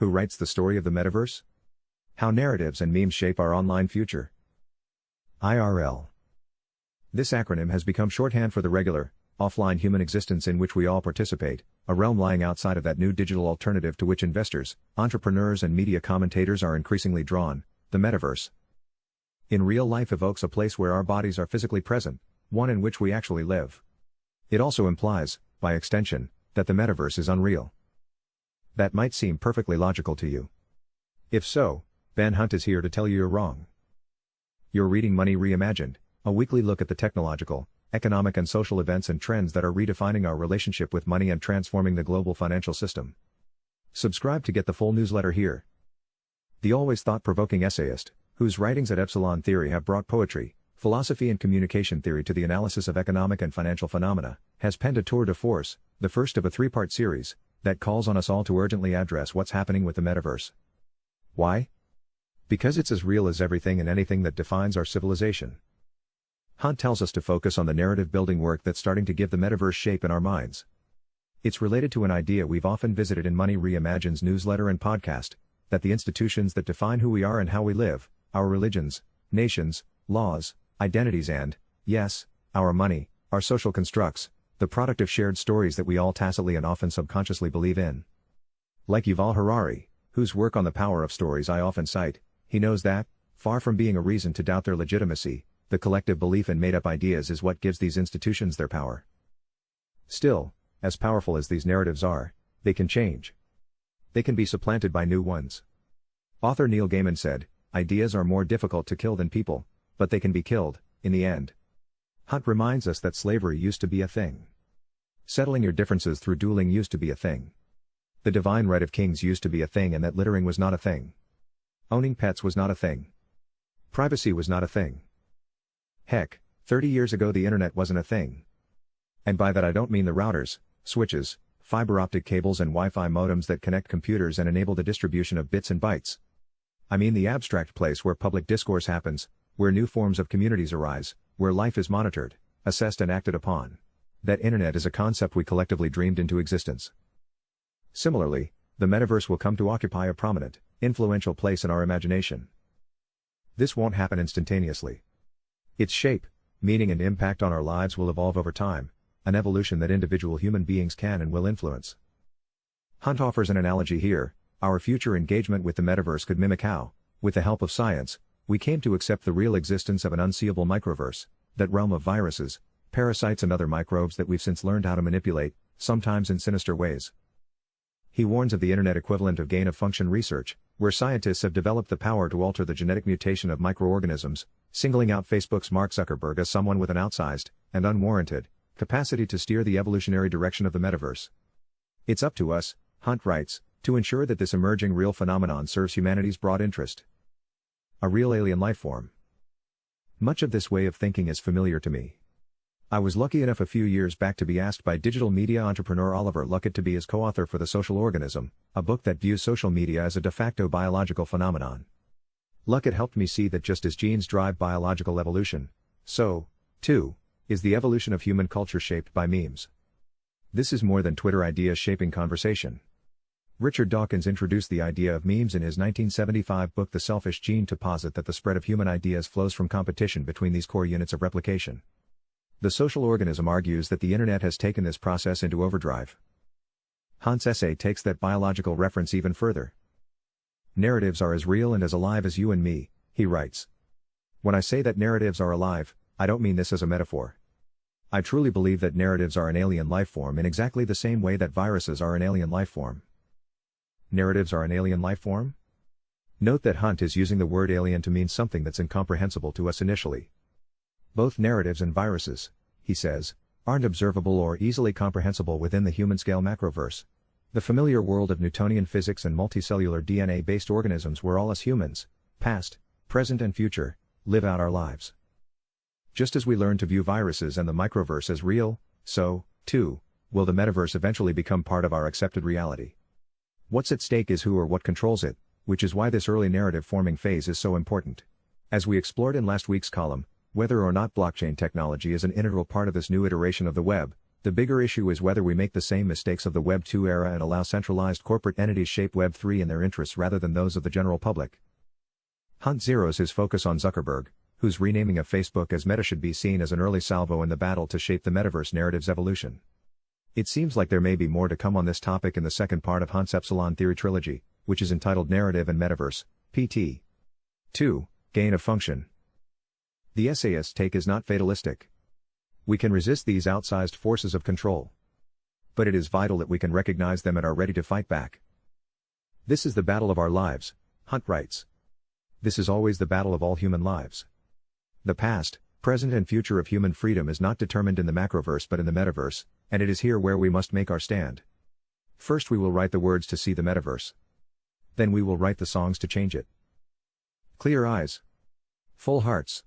Who writes the story of the metaverse? How narratives and memes shape our online future. IRL. This acronym has become shorthand for the regular, offline human existence in which we all participate, a realm lying outside of that new digital alternative to which investors, entrepreneurs and media commentators are increasingly drawn, the metaverse. In real life evokes a place where our bodies are physically present, one in which we actually live. It also implies, by extension, that the metaverse is unreal. That might seem perfectly logical to you. If so, Ben Hunt is here to tell you you're wrong. You're reading Money Reimagined, a weekly look at the technological, economic and social events and trends that are redefining our relationship with money and transforming the global financial system. Subscribe to get the full newsletter here. The always thought-provoking essayist, whose writings at Epsilon Theory have brought poetry, philosophy and communication theory to the analysis of economic and financial phenomena, has penned a tour de force, the first of a three-part series, that calls on us all to urgently address what's happening with the metaverse. Why? Because it's as real as everything and anything that defines our civilization. Hunt tells us to focus on the narrative-building work that's starting to give the metaverse shape in our minds. It's related to an idea we've often visited in Money Reimagined's newsletter and podcast, that the institutions that define who we are and how we live, our religions, nations, laws, identities and, yes, our money, are social constructs, the product of shared stories that we all tacitly and often subconsciously believe in. Like Yuval Harari, whose work on the power of stories I often cite, he knows that, far from being a reason to doubt their legitimacy, the collective belief in made-up ideas is what gives these institutions their power. Still, as powerful as these narratives are, they can change. They can be supplanted by new ones. Author Neil Gaiman said, "Ideas are more difficult to kill than people, but they can be killed, in the end." Hunt reminds us that slavery used to be a thing. Settling your differences through dueling used to be a thing. The divine right of kings used to be a thing, and that littering was not a thing. Owning pets was not a thing. Privacy was not a thing. Heck, 30 years ago the internet wasn't a thing. And by that I don't mean the routers, switches, fiber optic cables and Wi-Fi modems that connect computers and enable the distribution of bits and bytes. I mean the abstract place where public discourse happens, where new forms of communities arise, where life is monitored, assessed and acted upon. That internet is a concept we collectively dreamed into existence. Similarly, the metaverse will come to occupy a prominent, influential place in our imagination. This won't happen instantaneously. Its shape, meaning and impact on our lives will evolve over time, an evolution that individual human beings can and will influence. Hunt offers an analogy here: our future engagement with the metaverse could mimic how, with the help of science, we came to accept the real existence of an unseeable microverse, that realm of viruses, parasites and other microbes that we've since learned how to manipulate, sometimes in sinister ways. He warns of the internet equivalent of gain-of-function research, where scientists have developed the power to alter the genetic mutation of microorganisms, singling out Facebook's Mark Zuckerberg as someone with an outsized, and unwarranted, capacity to steer the evolutionary direction of the metaverse. It's up to us, Hunt writes, to ensure that this emerging real phenomenon serves humanity's broad interest. A real alien life form. Much of this way of thinking is familiar to me. I was lucky enough a few years back to be asked by digital media entrepreneur Oliver Luckett to be his co-author for The Social Organism, a book that views social media as a de facto biological phenomenon. Luckett helped me see that just as genes drive biological evolution, so, too, is the evolution of human culture shaped by memes. This is more than Twitter ideas shaping conversation. Richard Dawkins introduced the idea of memes in his 1975 book The Selfish Gene to posit that the spread of human ideas flows from competition between these core units of replication. The Social Organism argues that the internet has taken this process into overdrive. Hunt's essay takes that biological reference even further. Narratives are as real and as alive as you and me, he writes. When I say that narratives are alive, I don't mean this as a metaphor. I truly believe that narratives are an alien life form in exactly the same way that viruses are an alien life form. Narratives are an alien life form? Note that Hunt is using the word alien to mean something that's incomprehensible to us initially. Both narratives and viruses, he says, aren't observable or easily comprehensible within the human-scale macroverse, the familiar world of Newtonian physics and multicellular DNA-based organisms where all us humans, past, present and future, live out our lives. Just as we learn to view viruses and the microverse as real, so, too, will the metaverse eventually become part of our accepted reality. What's at stake is who or what controls it, which is why this early narrative-forming phase is so important. As we explored in last week's column, whether or not blockchain technology is an integral part of this new iteration of the web, The bigger issue is whether we make the same mistakes of the Web 2 era and allow centralized corporate entities shape Web 3 in their interests rather than those of the general public. Hunt zeroes his focus on Zuckerberg, whose renaming of Facebook as Meta should be seen as an early salvo in the battle to shape the Metaverse narrative's evolution. It seems like there may be more to come on this topic in the second part of Hunt's Epsilon Theory trilogy, which is entitled Narrative and Metaverse, pt. 2, Gain of Function. The essayist's take is not fatalistic. We can resist these outsized forces of control. But it is vital that we can recognize them and are ready to fight back. This is the battle of our lives, Hunt writes. This is always the battle of all human lives. The past, present and future of human freedom is not determined in the macroverse but in the metaverse, and it is here where we must make our stand. First we will write the words to see the metaverse. Then we will write the songs to change it. Clear eyes. Full hearts.